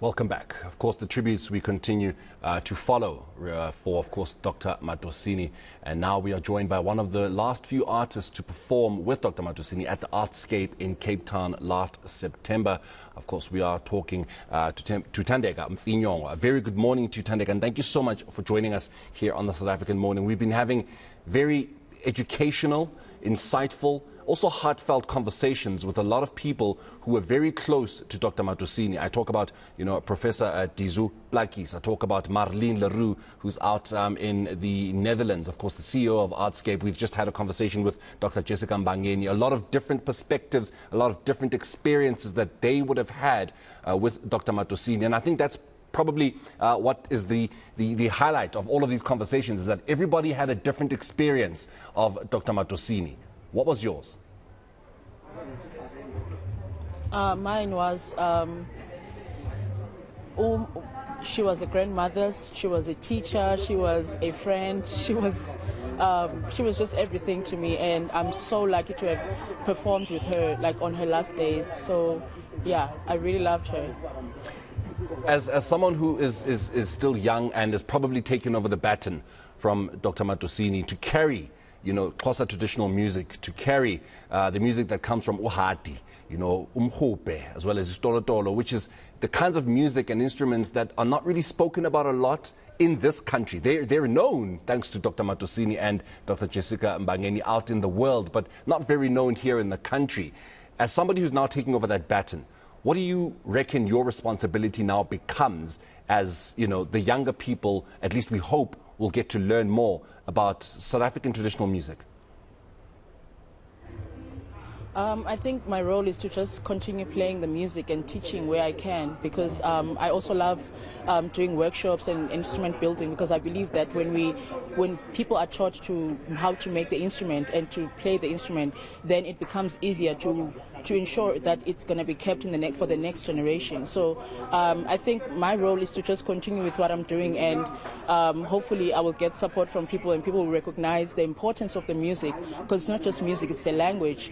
Welcome back. Of course, the tributes we continue to follow for, of course, Dr Madosini. And now we are joined by one of the last few artists to perform with Dr Madosini at the Artscape in Cape Town last September. Of course, we are talking to Thandeka Mfinyongo. A very good morning to you, Thandeka, and thank you so much for joining us here on the South African Morning. We've been having very educational, insightful, also heartfelt conversations with a lot of people who were very close to Dr Madosini. I talk about, Professor Dizu Plakis. I talk about Marlene Leroux, who's out in the Netherlands, of course, the CEO of Artscape. We've just had a conversation with Dr Jessica Mbangeni. A lot of different perspectives, a lot of different experiences that they would have had with Dr Madosini. And I think that's probably what is the highlight of all of these conversations, is that everybody had a different experience of Dr Madosini. What was yours? Mine was, she was a grandmother, she was a teacher, she was a friend, she was just everything to me, and I'm so lucky to have performed with her, like on her last days. So yeah, I really loved her. As someone who is still young and has probably taken over the baton from Dr Madosini to carry, Xhosa traditional music, to carry the music that comes from Uhati, Umhope, as well as Istolotolo, which is the kinds of music and instruments that are not really spoken about a lot in this country. They're known thanks to Dr Madosini and Dr Jessica Mbangeni out in the world, but not very known here in the country. As somebody who's now taking over that baton, what do you reckon your responsibility now becomes as, the younger people, at least we hope, will get to learn more about South African traditional music? I think my role is to just continue playing the music and teaching where I can, because I also love doing workshops and instrument building, because I believe that when people are taught to how to make the instrument and to play the instrument, then it becomes easier to ensure that it's going to be kept in for the next generation. So I think my role is to just continue with what I'm doing, and hopefully I will get support from people, and people will recognize the importance of the music, because it's not just music, it's the language.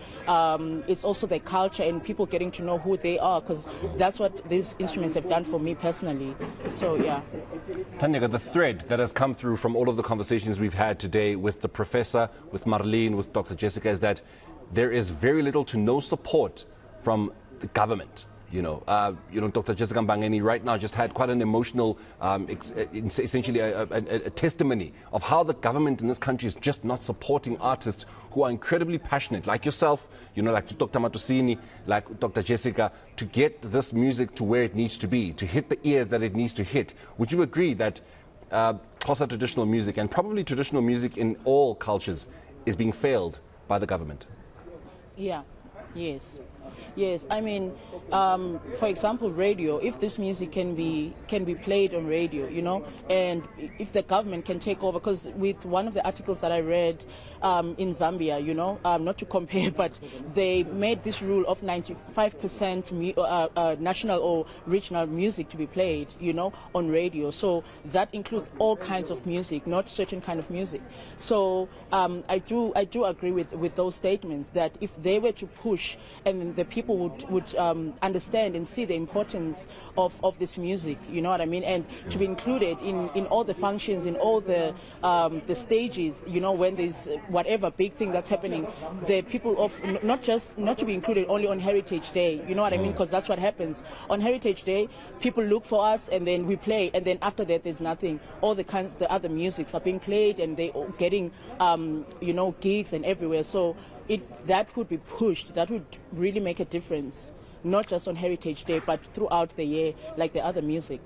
It's also the culture and people getting to know who they are, because that's what these instruments have done for me personally. So yeah. Thandeka, the thread that has come through from all of the conversations we've had today with the professor, with Marlene, with Dr Jessica, is that there is very little to no support from the government. Dr Jessica Mbangeni right now just had quite an emotional, essentially a testimony of how the government in this country is just not supporting artists who are incredibly passionate, like yourself, like Dr Madosini, like Dr Jessica, to get this music to where it needs to be, to hit the ears that it needs to hit. Would you agree that Xhosa traditional music, and probably traditional music in all cultures, is being failed by the government? Yeah, yes. I mean, for example, radio. If this music can be played on radio, and if the government can take over, because with one of the articles that I read in Zambia, not to compare, but they made this rule of 95% national or regional music to be played, on radio. So that includes all kinds of music, not certain kind of music. So I do agree with those statements, that if they were to push, and the people would understand and see the importance of this music, you know what I mean, and to be included in all the functions, in all the stages, when there's whatever big thing that's happening, the people of not to be included only on Heritage Day, you know what I mean, because that's what happens on Heritage Day. People look for us, and then we play, and then after that there's nothing. All the other musics are being played, and they are getting gigs and everywhere. So if that would be pushed, that would really make a difference, not just on Heritage Day, but throughout the year, like the other music.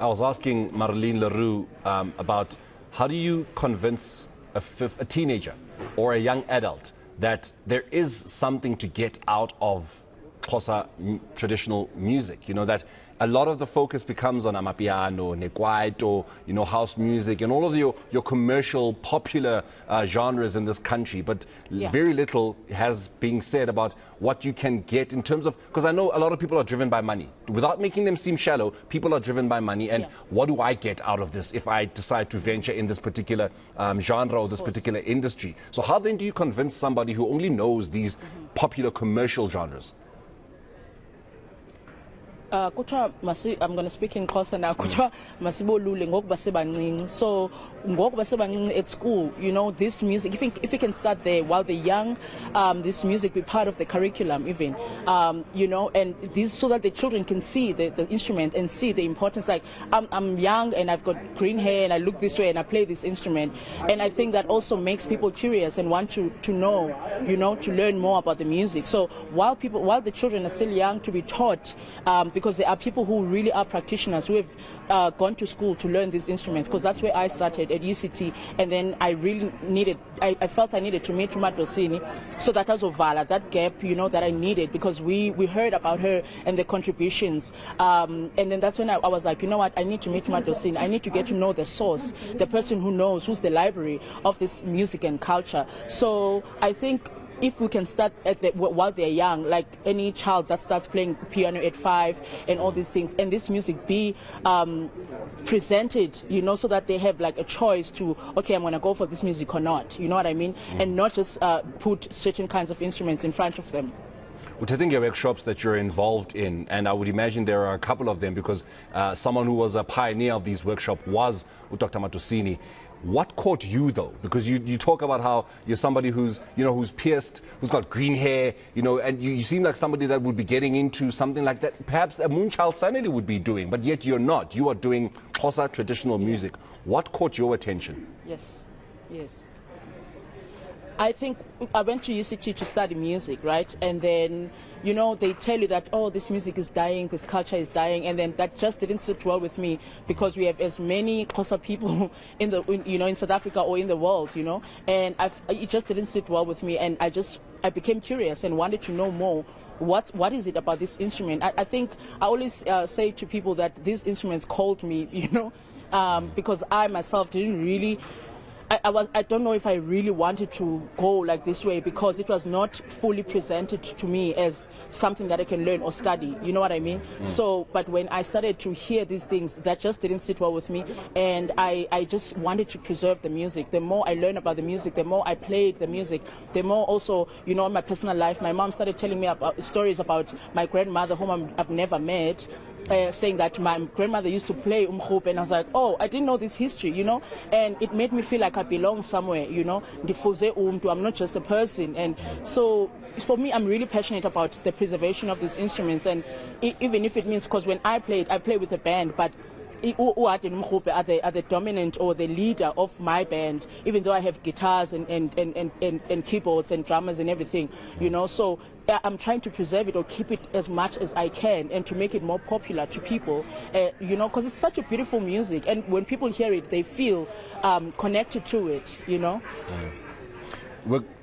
I was asking Marlene Leroux about how do you convince a teenager or a young adult that there is something to get out of Xhosa traditional music, that a lot of the focus becomes on amapiano, nekwaito, house music, and all of your commercial, popular genres in this country. But very little has been said about what you can get in terms of, because I know a lot of people are driven by money. Without making them seem shallow, people are driven by money. And what do I get out of this if I decide to venture in this particular genre or this particular industry? So how then do you convince somebody who only knows these popular commercial genres? I'm going to speak in Xhosa now. Kuthiwa masibolule ngokuba sebancinci. So ngokuba sebancinci at school, you know, this music, if we can start there while they're young, this music be part of the curriculum even, you know, and this so that the children can see the instrument and see the importance. Like I'm young and I've got green hair and I look this way and I play this instrument, and I think that also makes people curious and want to know, you know, to learn more about the music. So while the children are still young, to be taught, because there are people who really are practitioners who have gone to school to learn these instruments, because that's where I started at UCT, and then I really needed, I felt I needed to meet Madosini, so that was Ovala, that gap, you know, that I needed, because we heard about her and the contributions, and then that's when I was like, you know what, I need to meet Madosini, I need to get to know the source, the person who knows, who's the library of this music and culture. So I think if we can start while they're young, like any child that starts playing piano at 5 and all these things, and this music be presented, you know, so that they have like a choice to, okay, I'm going to go for this music or not, you know what I mean? And not just put certain kinds of instruments in front of them. Thandeka workshops that you're involved in, and I would imagine there are a couple of them, because someone who was a pioneer of these workshops was Dr Madosini. What caught you though? Because you talk about how you're somebody who's, you know, who's pierced, who's got green hair, you know, and you seem like somebody that would be getting into something like that perhaps a Moonchild Sanity would be doing, but yet you're not. You are doing Xhosa traditional music. What caught your attention? Yes, yes. I think I went to UCT to study music, right? And then, you know, they tell you that, oh, this music is dying, this culture is dying, and then that just didn't sit well with me, because we have as many Xhosa people in South Africa or in the world, you know, and it just didn't sit well with me, and I became curious and wanted to know more. What is it about this instrument? I think I always say to people that these instruments called me, you know, because I myself didn't really. I don't know if I really wanted to go like this way, because it was not fully presented to me as something that I can learn or study, you know what I mean? So, but when I started to hear these things, that just didn't sit well with me, and I just wanted to preserve the music. The more I learned about the music, the more I played the music, the more also, you know, in my personal life, my mom started telling me about stories about my grandmother, whom I've never met, saying that my grandmother used to play umkhub, and I was like, oh, I didn't know this history, you know, and it made me feel like I belong somewhere, you know. I'm not just a person, and so for me, I'm really passionate about the preservation of these instruments, and even if it means, because when I play with a band, but are the dominant or the leader of my band, even though I have guitars and keyboards and drummers and everything, you know. So I'm trying to preserve it or keep it as much as I can, and to make it more popular to people, you know, because it's such a beautiful music, and when people hear it, they feel connected to it, you know.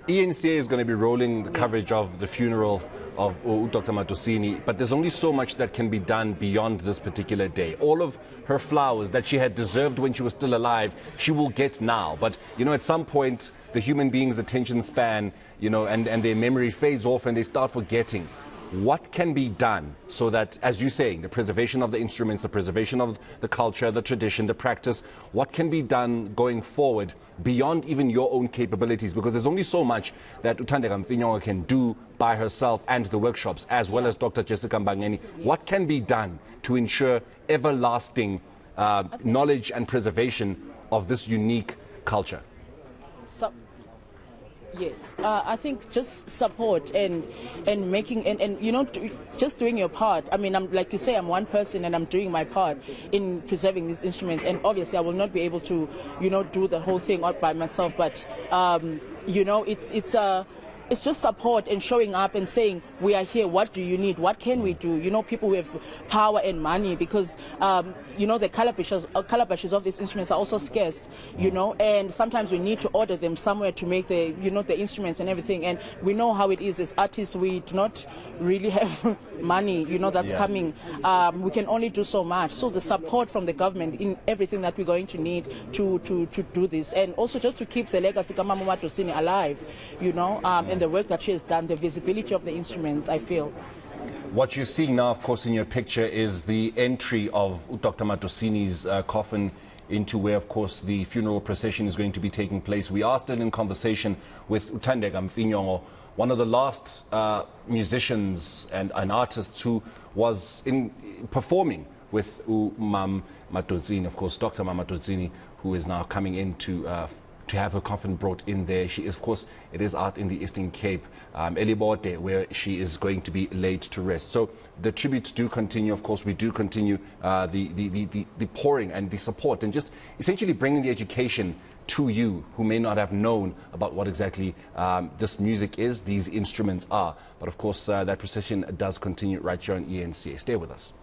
eNCA is going to be rolling the coverage of the funeral of Dr Madosini, but there's only so much that can be done beyond this particular day. All of her flowers that she had deserved when she was still alive, she will get now. But, you know, at some point, the human being's attention span, you know, and their memory fades off and they start forgetting. What can be done so that, as you're saying, the preservation of the instruments, the preservation of the culture, the tradition, the practice, what can be done going forward beyond even your own capabilities? Because there's only so much that Thandeka Mfinyongo can do by herself and the workshops, as well as Dr. Jessica Mbangeni. What can be done to ensure everlasting knowledge and preservation of this unique culture? Yes, I think just support and making and you know, just doing your part. I mean, I'm like you say, I'm one person and I'm doing my part in preserving these instruments. And obviously, I will not be able to, you know, do the whole thing out by myself. But you know, it's just support and showing up and saying, we are here, what do you need, what can we do? You know, people who have power and money, because, you know, the calabashes of these instruments are also scarce, you know, and sometimes we need to order them somewhere to make the, you know, the instruments and everything. And we know how it is as artists, we do not really have money, you know, that's coming. We can only do so much. So the support from the government in everything that we're going to need to do this, and also just to keep the legacy of Mama Madosini alive, you know, and the work that she has done, the visibility of the instruments, I feel. What you're seeing now, of course, in your picture is the entry of Dr. Madosini's coffin into where, of course, the funeral procession is going to be taking place. We are still in conversation with Thandeka Mfinyongo, one of the last musicians and artists who was performing with Madosini, of course, Dr Madosini, who is now coming in to have her coffin brought in there. She is, of course, it is out in the Eastern Cape, Elibote, where she is going to be laid to rest. So the tributes do continue. Of course, we do continue the pouring and the support and just essentially bringing the education to you who may not have known about what exactly this music is, these instruments are. But of course, that procession does continue right here on eNCA. Stay with us.